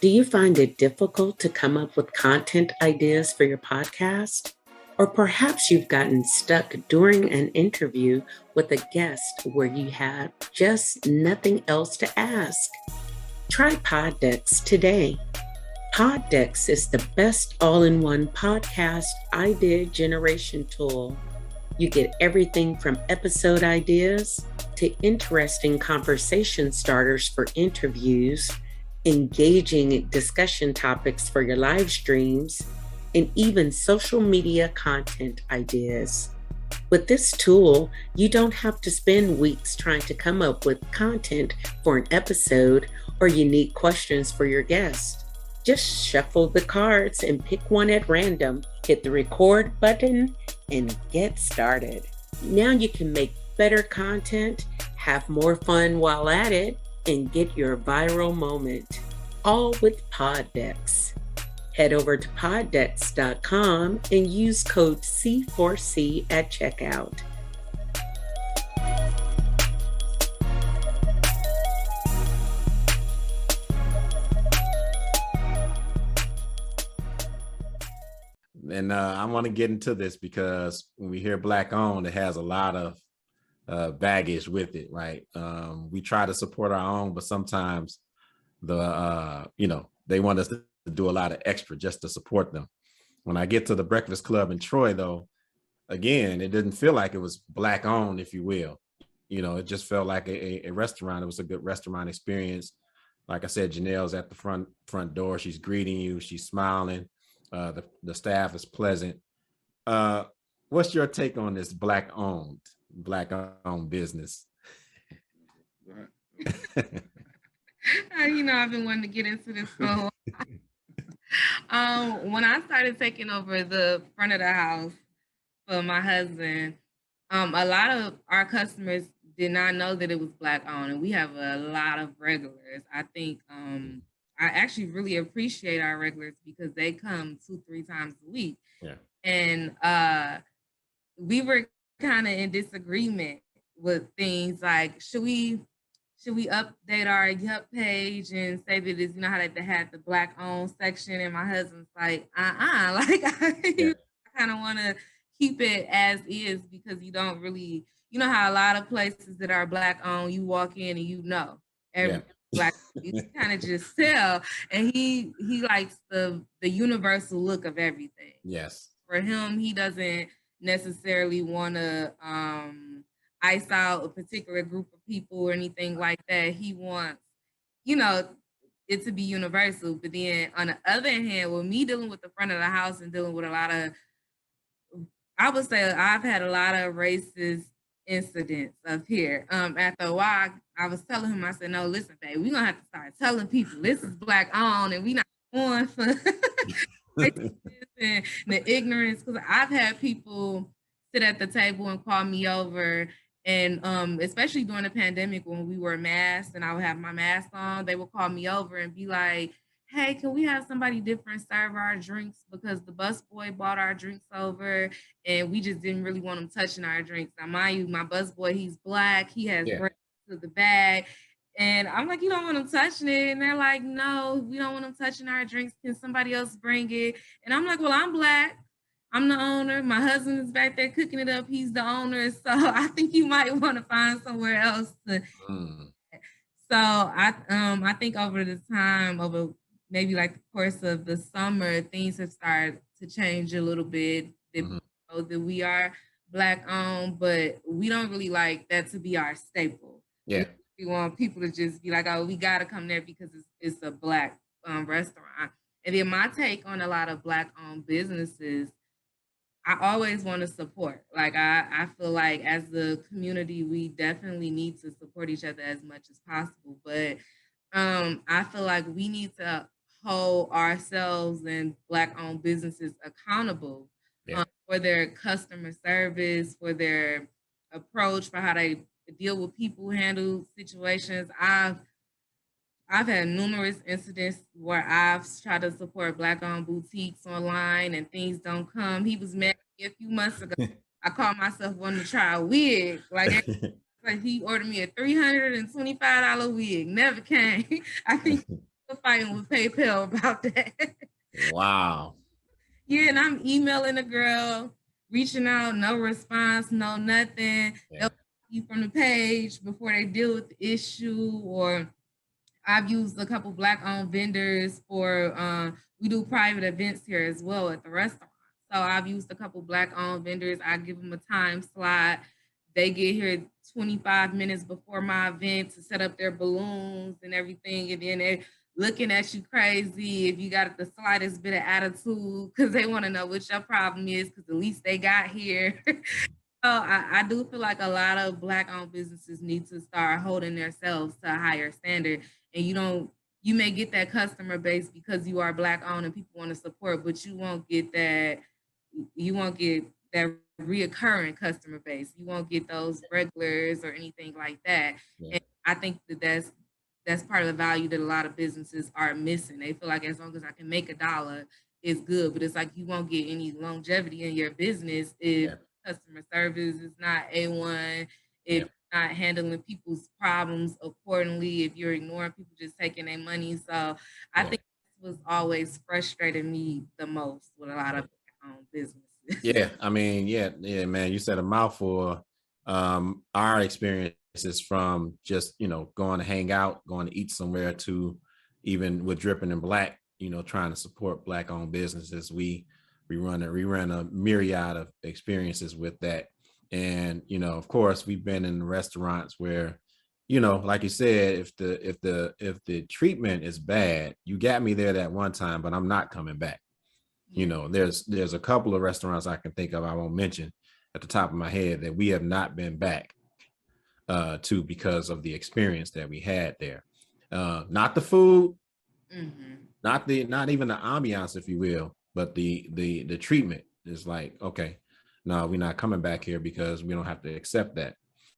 Do you find it difficult to come up with content ideas for your podcast? Or perhaps you've gotten stuck during an interview with a guest where you have just nothing else to ask? Try Poddex today. Poddex is the best all-in-one podcast idea generation tool. You get everything from episode ideas to interesting conversation starters for interviews, engaging discussion topics for your live streams, and even social media content ideas. With this tool, you don't have to spend weeks trying to come up with content for an episode or unique questions for your guest. Just shuffle the cards and pick one at random, hit the record button, and get started. Now you can make better content, have more fun while at it, and get your viral moment, all with Poddex. Head over to poddex.com and use code C4C at checkout. And I want to get into this because when we hear Black owned, it has a lot of baggage with it, right? We try to support our own, but sometimes they want us to do a lot of extra just to support them. When I get to the Breakfast Club in Troy, though, again, it didn't feel like it was Black owned, if you will. It just felt like a restaurant. It was a good restaurant experience. Like I said, Janielle's at the front door. She's greeting you. She's smiling. The staff is pleasant. What's your take on this Black owned business? I've been wanting to get into this for when I started taking over the front of the house for my husband, a lot of our customers did not know that it was Black owned, and we have a lot of regulars. I think I actually really appreciate our regulars because they come 2-3 times a week. Yeah. And we were kind of in disagreement with things like, should we update our Yelp page and say that it's, how they had the Black owned section, and my husband's like, I kind of want to keep it as is because you don't really, how a lot of places that are Black owned, you walk in and every Black, you kind of just tell, and he likes the universal look of everything. Yes. For him, he doesn't necessarily want to ice out a particular group of people or anything like that. He wants, it to be universal. But then on the other hand, with me dealing with the front of the house and dealing with a lot of, I would say I've had a lot of racist incidents up here. After a while, I was telling him, I said, no, listen, babe, we're going to have to start telling people this is Black owned and we not going for and the ignorance. Because I've had people sit at the table and call me over, and especially during the pandemic when we were masked and I would have my mask on, they would call me over and be like, hey, can we have somebody different serve our drinks because the busboy bought our drinks over and we just didn't really want him touching our drinks. Now, mind you, my busboy, he's Black. He has braids to the bag. And I'm like, you don't want him touching it? And they're like, no, we don't want him touching our drinks. Can somebody else bring it? And I'm like, well, I'm Black. I'm the owner. My husband is back there cooking it up. He's the owner. So I think you might want to find somewhere else to. So I think over the time, over maybe like the course of the summer, things have started to change a little bit. That we are Black owned, but we don't really like that to be our staple. Yeah. We want people to just be like, oh, we got to come there because it's a Black restaurant. And then my take on a lot of Black owned businesses, I always want to support. Like, I feel like as the community, we definitely need to support each other as much as possible. But I feel like we need to hold ourselves and Black owned businesses accountable for their customer service, for their approach, for how they deal with people, handle situations. I've had numerous incidents where I've tried to support Black owned boutiques online and things don't come. He was mad at me a few months ago. I called myself wanting to try a wig. Like he ordered me a $325 wig. Never came. I think fighting with PayPal about that. Wow. Yeah, and I'm emailing the girl, reaching out, no response, no nothing. Yeah. They'll you from the page before they deal with the issue. Or I've used a couple Black-owned vendors for we do private events here as well at the restaurant. So I've used a couple Black-owned vendors. I give them a time slot. They get here 25 minutes before my event to set up their balloons and everything, and then they're looking at you crazy if you got the slightest bit of attitude because they want to know what your problem is, because at least they got here. So I do feel like a lot of Black-owned businesses need to start holding themselves to a higher standard. And you may get that customer base because you are Black-owned and people want to support, but you won't get that reoccurring customer base. You won't get those regulars or anything like that. Yeah. And I think that's part of the value that a lot of businesses are missing. They feel like as long as I can make $1, it's good, but it's like you won't get any longevity in your business if customer service is not A1, if you're not handling people's problems accordingly, if you're ignoring people just taking their money. So I think this was always frustrating me the most with a lot of businesses. Yeah, I mean, yeah, man, you said a mouthful. Our experiences from just, going to hang out, going to eat somewhere, to even with Dripping in Black, trying to support Black-owned businesses. We run a myriad of experiences with that. And, of course, we've been in restaurants where, like you said, if the treatment is bad, you got me there that one time, but I'm not coming back. There's a couple of restaurants I can think of, I won't mention at the top of my head, that we have not been back to because of the experience that we had there. Not the food, not even the ambiance, if you will, but the treatment is like, okay, no, we're not coming back here because we don't have to accept that.